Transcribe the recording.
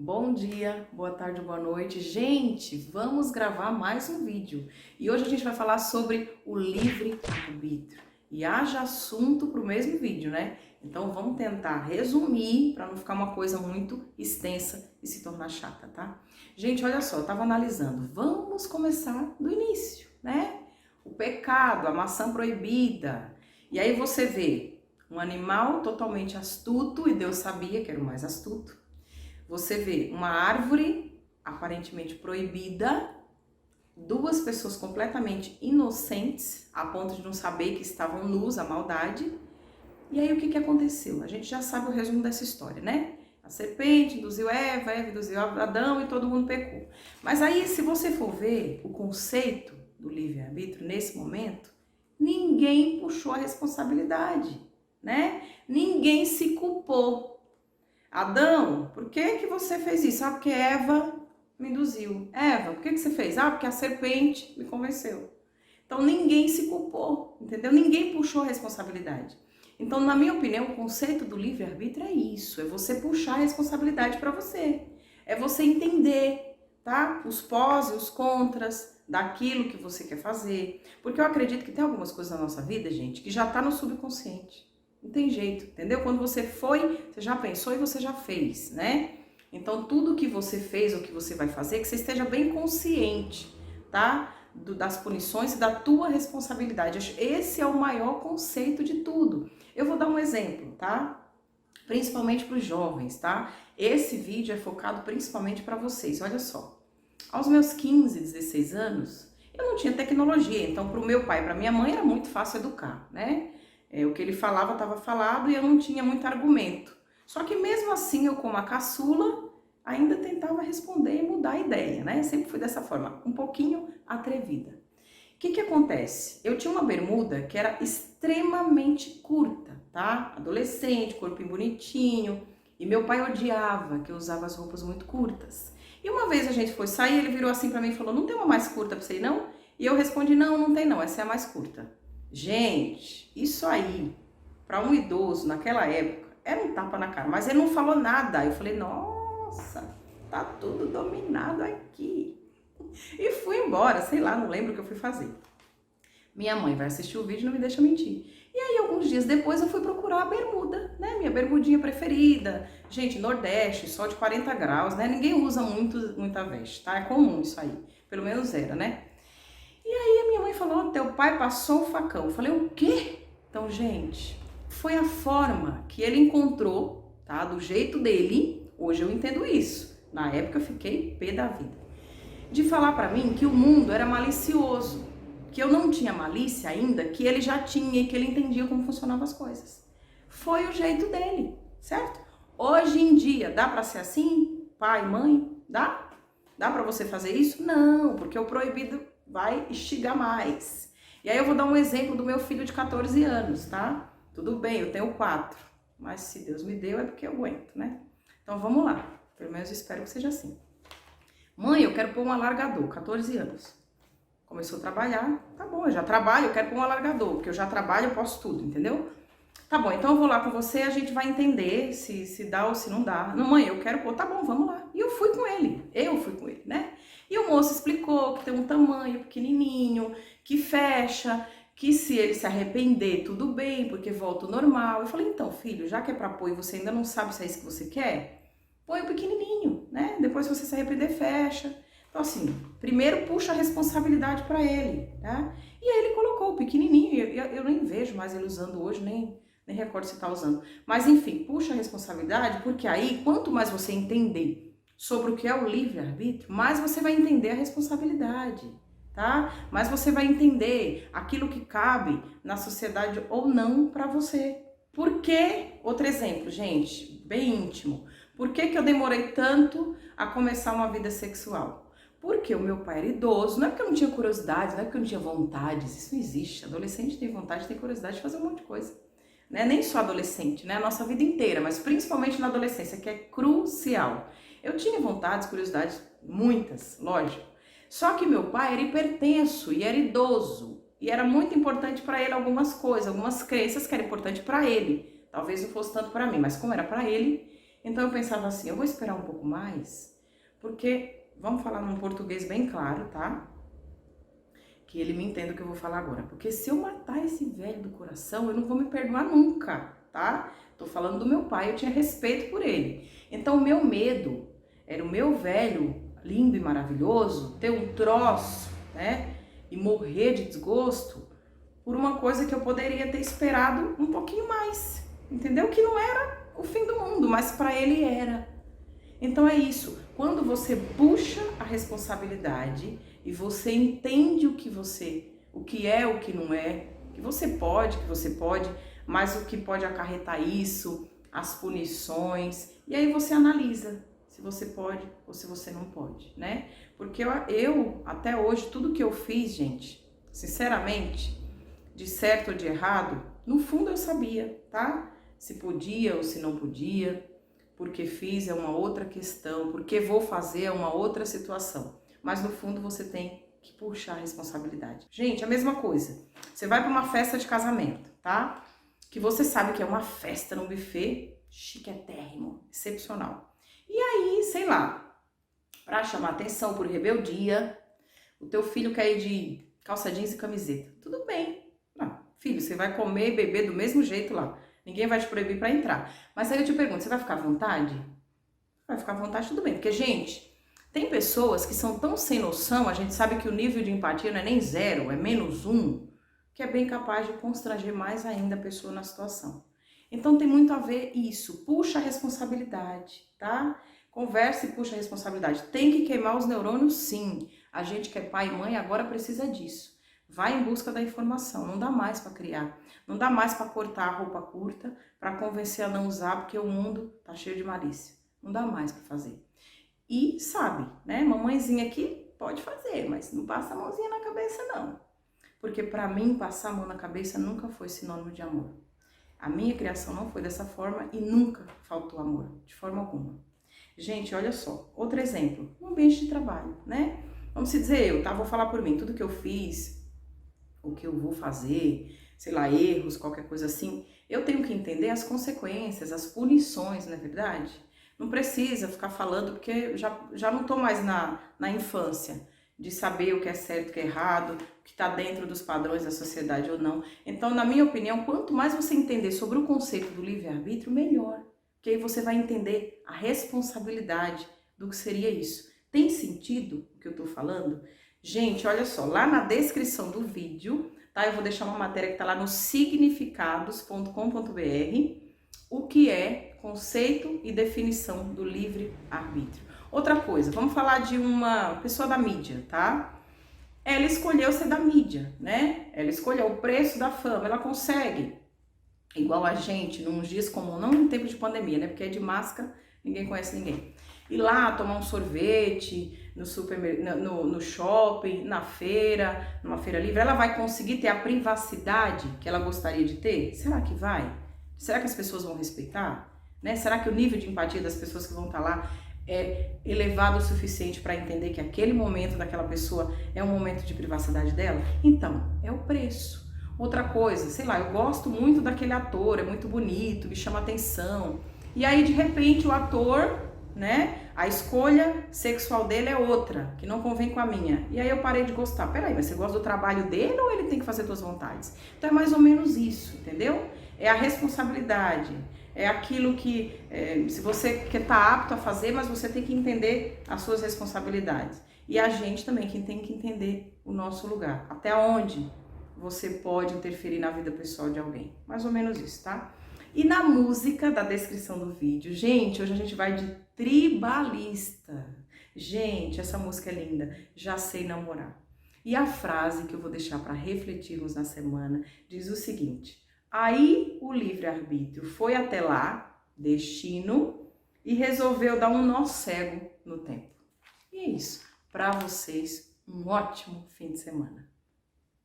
Bom dia, boa tarde, boa noite. Gente, vamos gravar mais um vídeo. E hoje a gente vai falar sobre o livre-arbítrio. E haja assunto para o mesmo vídeo, né? Então vamos tentar resumir para não ficar uma coisa muito extensa e se tornar chata, tá? Gente, olha só, eu tava analisando. Vamos começar do início, né? O pecado, a maçã proibida. E aí você vê um animal totalmente astuto, e Deus sabia que era o mais astuto. Você vê uma árvore aparentemente proibida, duas pessoas completamente inocentes, a ponto de não saber que estavam nus, a maldade. E aí o que aconteceu? A gente já sabe o resumo dessa história, né? A serpente induziu Eva induziu Adão e todo mundo pecou. Mas aí, se você for ver o conceito do livre-arbítrio nesse momento, ninguém puxou a responsabilidade, né? Ninguém se culpou. Adão, por que você fez isso? Ah, porque Eva me induziu. Eva, por que você fez? Ah, porque a serpente me convenceu. Então ninguém se culpou, entendeu? Ninguém puxou a responsabilidade. Então, na minha opinião, o conceito do livre-arbítrio é isso, é você puxar a responsabilidade para você. É você entender, tá? Os pós e os contras daquilo que você quer fazer. Porque eu acredito que tem algumas coisas na nossa vida, gente, que já tá no subconsciente. Não tem jeito, entendeu? Quando você foi, você já pensou e você já fez, né? Então, tudo que você fez ou que você vai fazer, que você esteja bem consciente, tá? Das punições e da tua responsabilidade. Esse é o maior conceito de tudo. Eu vou dar um exemplo, tá? Principalmente para os jovens, tá? Esse vídeo é focado principalmente para vocês. Olha só. Aos meus 15, 16 anos, eu não tinha tecnologia. Então, para o meu pai e para minha mãe era muito fácil educar, né? O que ele falava estava falado e eu não tinha muito argumento. Só que mesmo assim, eu como a caçula, ainda tentava responder e mudar a ideia, né? Sempre fui dessa forma, um pouquinho atrevida. O que acontece? Eu tinha uma bermuda que era extremamente curta, tá? Adolescente, corpinho bonitinho. E meu pai odiava que eu usava as roupas muito curtas. E uma vez a gente foi sair, ele virou assim pra mim e falou, não tem uma mais curta pra você ir, não? E eu respondi, não, não tem não, essa é a mais curta. Gente, isso aí, para um idoso naquela época, era um tapa na cara, mas ele não falou nada. Eu falei, nossa, tá tudo dominado aqui. E fui embora, sei lá, não lembro o que eu fui fazer. Minha mãe vai assistir o vídeo e não me deixa mentir. E aí, alguns dias depois, eu fui procurar a bermuda, né? Minha bermudinha preferida. Gente, Nordeste, sol de 40 graus, né? Ninguém usa muita veste, tá? É comum isso aí. Pelo menos era, né? E aí a minha mãe falou, teu pai passou o facão. Eu falei, o quê? Então, gente, foi a forma que ele encontrou, tá? Do jeito dele, hoje eu entendo isso. Na época eu fiquei pé da vida. De falar pra mim que o mundo era malicioso, que eu não tinha malícia ainda, que ele já tinha e que ele entendia como funcionavam as coisas. Foi o jeito dele, certo? Hoje em dia, dá pra ser assim? Pai, mãe? Dá? Dá pra você fazer isso? Não, porque o proibido vai instigar mais. E aí eu vou dar um exemplo do meu filho de 14 anos, tá? Tudo bem, eu tenho 4, mas se Deus me deu é porque eu aguento, né? Então vamos lá, pelo menos eu espero que seja assim. Mãe, eu quero pôr um alargador, 14 anos. Começou a trabalhar, tá bom, eu já trabalho, eu quero pôr um alargador, porque eu já trabalho, eu posso tudo, entendeu? Tá bom, então eu vou lá com você, a gente vai entender se dá ou se não dá. Não, mãe, eu quero pôr, tá bom, vamos lá. E eu fui com ele, né? E o moço explicou que tem um tamanho pequenininho, que fecha, que se ele se arrepender, tudo bem, porque volta ao normal. Eu falei, então, filho, já que é pra pôr e você ainda não sabe se é isso que você quer, põe o pequenininho, né? Depois se você se arrepender, fecha. Então, assim, primeiro puxa a responsabilidade pra ele, tá? E aí ele colocou o pequenininho, eu nem vejo mais ele usando hoje, nem recordo se tá usando. Mas, enfim, puxa a responsabilidade, porque aí, quanto mais você entender sobre o que é o livre-arbítrio, mais você vai entender a responsabilidade, tá? Mais você vai entender aquilo que cabe na sociedade ou não para você. Por que, outro exemplo, gente, bem íntimo, por que eu demorei tanto a começar uma vida sexual? Porque o meu pai era idoso, não é porque eu não tinha curiosidade, não é porque eu não tinha vontades, isso não existe. Adolescente tem vontade, tem curiosidade de fazer um monte de coisa. Né? Nem só adolescente, né? A nossa vida inteira, mas principalmente na adolescência, que é crucial. Eu tinha vontades, curiosidades, muitas, lógico. Só que meu pai era hipertenso e era idoso. E era muito importante para ele algumas coisas, algumas crenças que eram importantes para ele. Talvez não fosse tanto para mim, mas como era para ele, Então eu pensava assim, eu vou esperar um pouco mais, porque, vamos falar num português bem claro, tá? Que ele me entenda o que eu vou falar agora. Porque se eu matar esse velho do coração, eu não vou me perdoar nunca, tá? Tô falando do meu pai, eu tinha respeito por ele. Então o meu medo era o meu velho, lindo e maravilhoso, ter um troço, né? E morrer de desgosto por uma coisa que eu poderia ter esperado um pouquinho mais. Entendeu? Que não era o fim do mundo, mas para ele era. Então é isso, quando você puxa a responsabilidade e você entende o que é, o que não é, que você pode, mas o que pode acarretar isso, as punições, e aí você analisa se você pode ou se você não pode, né? Porque eu até hoje, tudo que eu fiz, gente, sinceramente, de certo ou de errado, no fundo eu sabia, tá? Se podia ou se não podia. Porque fiz é uma outra questão, porque vou fazer é uma outra situação. Mas no fundo você tem que puxar a responsabilidade. Gente, a mesma coisa. Você vai para uma festa de casamento, tá? Que você sabe que é uma festa no buffet chiquetérrimo, excepcional. E aí, sei lá, para chamar atenção por rebeldia, o teu filho quer ir de calça jeans e camiseta. Tudo bem. Não, filho, você vai comer e beber do mesmo jeito lá. Ninguém vai te proibir para entrar. Mas aí eu te pergunto, você vai ficar à vontade? Vai ficar à vontade, tudo bem. Porque, gente, tem pessoas que são tão sem noção, a gente sabe que o nível de empatia não é nem 0, é -1, que é bem capaz de constranger mais ainda a pessoa na situação. Então tem muito a ver isso. Puxa a responsabilidade, tá? Conversa e puxa a responsabilidade. Tem que queimar os neurônios, sim. A gente que é pai e mãe agora precisa disso. Vai em busca da informação, não dá mais para criar, não dá mais para cortar a roupa curta, para convencer a não usar, porque o mundo tá cheio de malícia. Não dá mais para fazer. E sabe, né, mamãezinha aqui pode fazer, mas não passa a mãozinha na cabeça não. Porque para mim passar a mão na cabeça nunca foi sinônimo de amor. A minha criação não foi dessa forma e nunca faltou amor, de forma alguma. Gente, olha só, outro exemplo, um ambiente de trabalho, né? Vamos dizer eu, tá? Vou falar por mim, tudo que eu fiz, o que eu vou fazer, sei lá, erros, qualquer coisa assim, eu tenho que entender as consequências, as punições, não é verdade? Não precisa ficar falando, porque já não tô mais na infância, de saber o que é certo, o que é errado, o que está dentro dos padrões da sociedade ou não. Então, na minha opinião, quanto mais você entender sobre o conceito do livre-arbítrio, melhor. Porque aí você vai entender a responsabilidade do que seria isso. Tem sentido o que eu tô falando? Gente, olha só, lá na descrição do vídeo, tá? Eu vou deixar uma matéria que tá lá no significados.com.br, o que é conceito e definição do livre-arbítrio. Outra coisa, vamos falar de uma pessoa da mídia, tá? Ela escolheu ser da mídia, né? Ela escolheu o preço da fama, ela consegue, igual a gente, num dias comum, não em tempo de pandemia, né? Porque é de máscara, ninguém conhece ninguém. Ir lá tomar um sorvete no no shopping, na feira, numa feira livre, ela vai conseguir ter a privacidade que ela gostaria de ter? Será que vai? Será que as pessoas vão respeitar? Né? Será que o nível de empatia das pessoas que vão estar lá é elevado o suficiente para entender que aquele momento daquela pessoa é um momento de privacidade dela? Então, é o preço. Outra coisa, sei lá, eu gosto muito daquele ator, é muito bonito, me chama atenção. E aí, de repente, o ator, né, a escolha sexual dele é outra, que não convém com a minha. E aí eu parei de gostar. Peraí, mas você gosta do trabalho dele ou ele tem que fazer suas vontades? Então é mais ou menos isso, entendeu? É a responsabilidade, é aquilo que, se você quer estar apto a fazer, mas você tem que entender as suas responsabilidades. E a gente também que tem que entender o nosso lugar, até onde você pode interferir na vida pessoal de alguém. Mais ou menos isso, tá? E na música da descrição do vídeo, gente, hoje a gente vai de Tribalista. Gente, essa música é linda, Já Sei Namorar. E a frase que eu vou deixar para refletirmos na semana diz o seguinte: aí o livre-arbítrio foi até lá, destino, e resolveu dar um nó cego no tempo. E é isso. Para vocês, um ótimo fim de semana.